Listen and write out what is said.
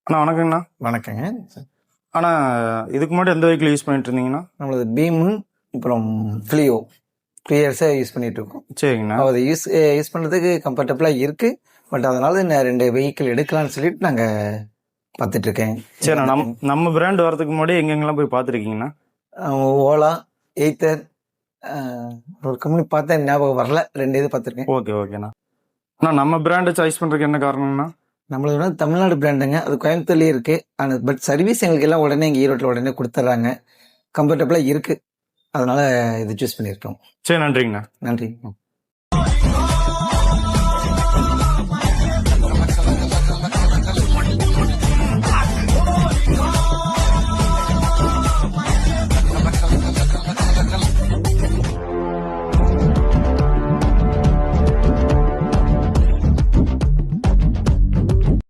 அண்ணா வணக்கங்கண்ணா. வணக்கங்க. அண்ணா இதுக்கு முன்னாடி எந்த வெஹிக்கிள் யூஸ் பண்ணிட்டு இருந்தீங்கண்ணா? நம்மளது பீமு, அப்புறம் ஃப்ளியோ 3 இயர்ஸாக யூஸ் பண்ணிட்டு இருக்கோம். சரிங்கண்ணா. அது யூஸ் பண்ணுறதுக்கு கம்ஃபர்டபுளாக இருக்குது. பட் அதனால நான் 2 வெஹிக்கிள் எடுக்கலாம்னு சொல்லிட்டு நாங்கள் பார்த்துட்டு இருக்கேன். சரிண்ணா, நம்ம பிராண்ட் வரதுக்கு முன்னாடி எங்கெங்கெல்லாம் போய் பார்த்துருக்கீங்கண்ணா? ஓலா, எய்த்தர், ஒரு கம்பெனி பார்த்தேன், ஞாபகம் வரல. 2 இது பார்த்துருக்கேன். ஓகேண்ணா. அண்ணா நம்ம பிராண்டை சாய்ஸ் பண்ணுறதுக்கு என்ன காரணம்ண்ணா? நம்மளது வந்து தமிழ்நாடு பிராண்டுங்க. அது கோயம்புத்தூர்லேயே இருக்குது. ஆனால் பட் சர்வீஸ் எங்களுக்கு எல்லாம் உடனே இங்கே ஈரோட்டில் உடனே கொடுத்துட்றாங்க. கம்ஃபர்டபுளாக இருக்குது. அதனால் இது சூஸ் பண்ணியிருக்கோம். சரி, நன்றிங்கண்ணா. நன்றி.